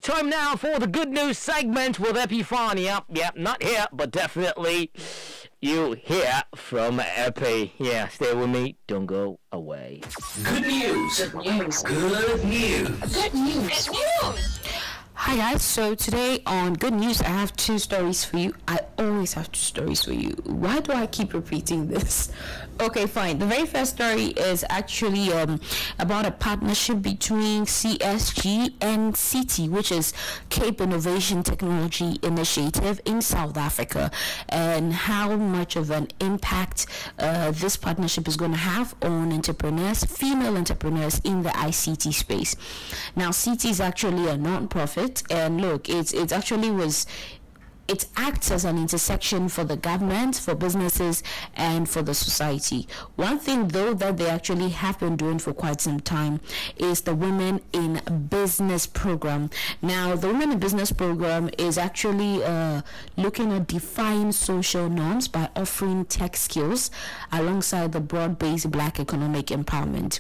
Time now for the good news segment with Epiphania. Yep, not here, but definitely you hear from Epi. Yeah, stay with me. Don't go away. Good news. Good news. Good news. Good news. Good news. Hi guys, so today on Good News I have two stories for you. I always have two stories for you. Why do I keep repeating this? Okay, fine. The very first story is actually about a partnership between CSG and CT, which is Cape Innovation Technology Initiative in South Africa, and how much of an impact this partnership is going to have on entrepreneurs, female entrepreneurs in the ICT space. Now, CT is actually a non-profit. And look, it acts as an intersection for the government, for businesses, and for the society. One thing, though, that they actually have been doing for quite some time is the Women in Business program. Now, the Women in Business program is actually looking at defying social norms by offering tech skills alongside the broad-based Black economic empowerment.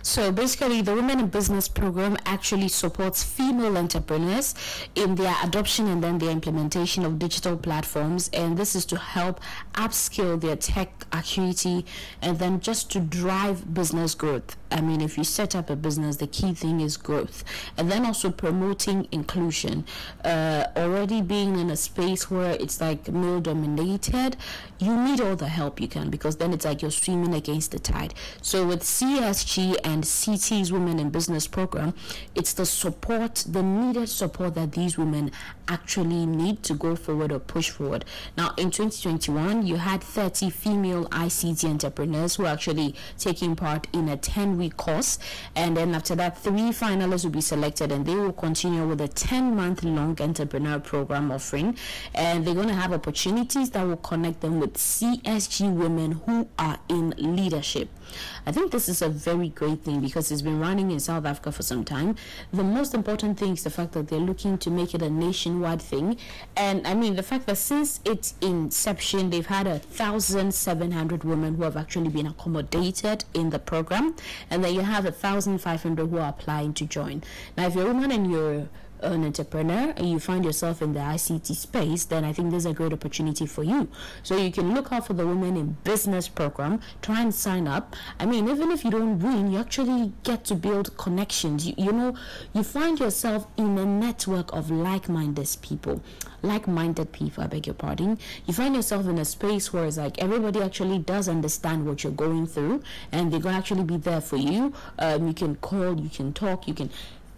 So basically, the Women in Business program actually supports female entrepreneurs in their adoption and then their implementation of digital platforms, and this is to help upskill their tech acuity and then just to drive business growth. I mean, if you set up a business, the key thing is growth, and then also promoting inclusion. Already being in a space where it's like male dominated, you need all the help you can, because then it's like you're swimming against the tide. So with CSG and CT's Women in Business program, it's the support, the needed support that these women actually need to go forward or push forward. Now, in 2021, you had 30 female ICT entrepreneurs who are actually taking part in a 10-week course, and then after that, 3 finalists will be selected, and they will continue with a 10-month-long entrepreneur program offering, and they're going to have opportunities that will connect them with CSG women who are in leadership. I think this is a very great thing because it's been running in South Africa for some time. The most important thing is the fact that they're looking to make it a nationwide thing. And I mean, the fact that since its inception, they've had 1,700 women who have actually been accommodated in the program. And then you have 1,500 who are applying to join. Now, if you're a woman and you're an entrepreneur and you find yourself in the ICT space, then I think there's a great opportunity for you. So you can look out for the Women in Business program, try and sign up. I mean, even if you don't win, you actually get to build connections. You know, you find yourself in a network of like-minded people, I beg your pardon. You find yourself in a space where it's like everybody actually does understand what you're going through, and they're going to actually be there for you. You can call, you can talk, you can...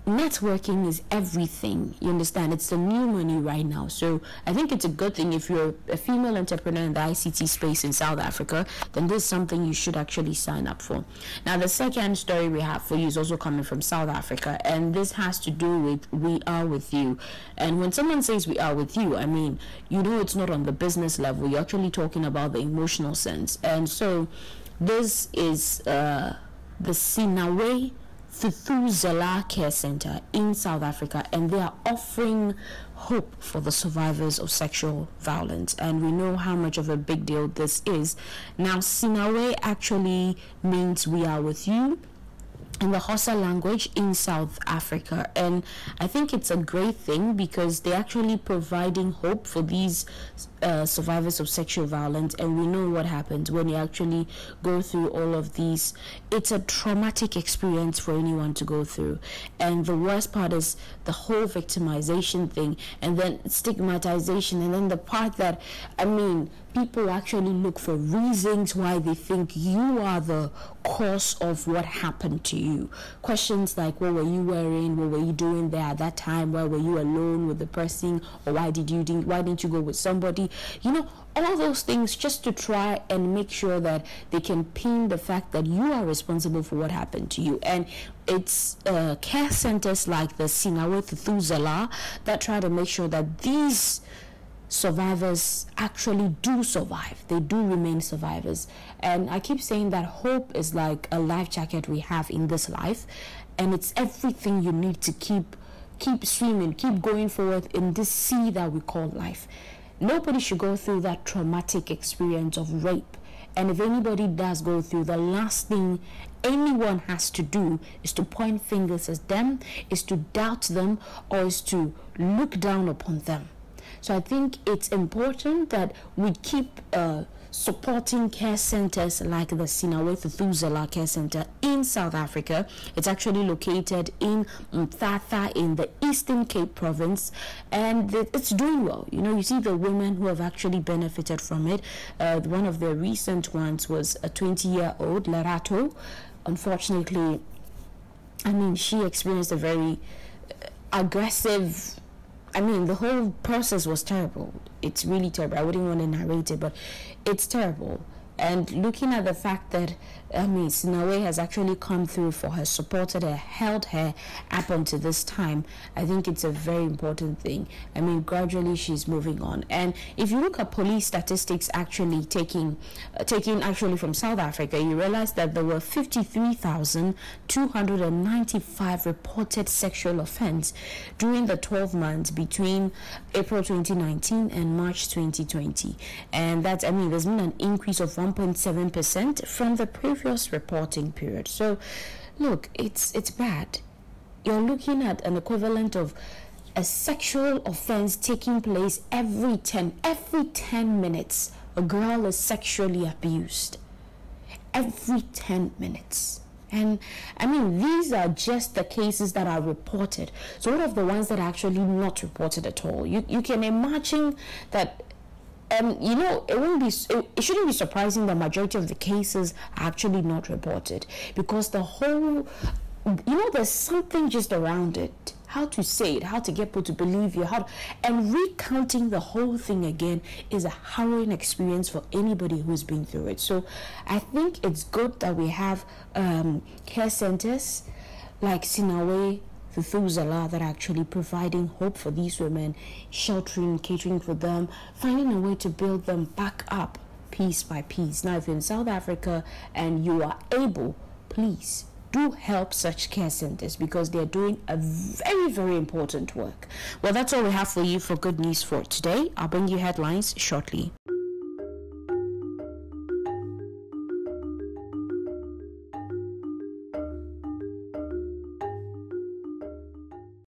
Networking is everything, you understand? It's the new money right now. So I think it's a good thing. If you're a female entrepreneur in the ICT space in South Africa, then this is something you should actually sign up for. Now, the second story we have for you is also coming from South Africa, and this has to do with We Are With You. And when someone says we are with you, I mean, you know, it's not on the business level. You're actually talking about the emotional sense. And so this is the Sinawe Thuthuzela Care Center in South Africa, and they are offering hope for the survivors of sexual violence, and we know how much of a big deal this is. Now, Sinawe actually means we are with you in the Xhosa language in South Africa, and I think it's a great thing because they're actually providing hope for these survivors of sexual violence. And we know what happens when you actually go through all of these. It's a traumatic experience for anyone to go through, and the worst part is the whole victimization thing, and then stigmatization, and then the part that, I mean, people actually look for reasons why they think you are the cause of what happened to you. Questions like, what were you wearing? What were you doing there at that time? Why were you alone with the person? Or why didn't you go with somebody? You know, all those things just to try and make sure that they can pin the fact that you are responsible for what happened to you. And it's care centers like the Sinawe Thuthuzela that try to make sure that these survivors actually do survive. They do remain survivors. And I keep saying that hope is like a life jacket we have in this life, and it's everything you need to keep swimming, keep going forward in this sea that we call life. Nobody should go through that traumatic experience of rape And if anybody does go through, the last thing anyone has to do is to point fingers at them, is to doubt them, or is to look down upon them. So I think it's important that we keep supporting care centers like the Sinawe Thuthuzela Care Center in South Africa. It's actually located in Mthatha in the Eastern Cape Province, and it's doing well. You know, you see the women who have actually benefited from it. One of the recent ones was a 20-year-old, Lerato. Unfortunately, I mean, she experienced a very aggressive, I mean, the whole process was terrible. It's really terrible. I wouldn't want to narrate it, but it's terrible. And looking at the fact that, I mean, Sinawe has actually come through for her, supported her, held her up until this time, I think it's a very important thing. I mean, gradually she's moving on. And if you look at police statistics actually taking actually from South Africa, you realize that there were 53,295 reported sexual offense during the 12 months between April 2019 and March 2020. And that's, I mean, there's been an increase of 1.7% from the previous reporting period. So look, it's bad. You're looking at an equivalent of a sexual offense taking place every 10 minutes. A girl is sexually abused every 10 minutes. And I mean, these are just the cases that are reported. So what of the ones that are actually not reported at all? You can imagine that. You know, it shouldn't be surprising the majority of the cases are actually not reported, because the whole, you know, there's something just around it. How to say it, how to get people to believe you, and recounting the whole thing again is a harrowing experience for anybody who's been through it. So I think it's good that we have care centers like Sinawe Thuthuzela that are actually providing hope for these women, sheltering, catering for them, finding a way to build them back up piece by piece. Now, if you're in South Africa and you are able, please do help such care centers, because they're doing a very, very important work. Well, that's all we have for you for Good News for today. I'll bring you headlines shortly.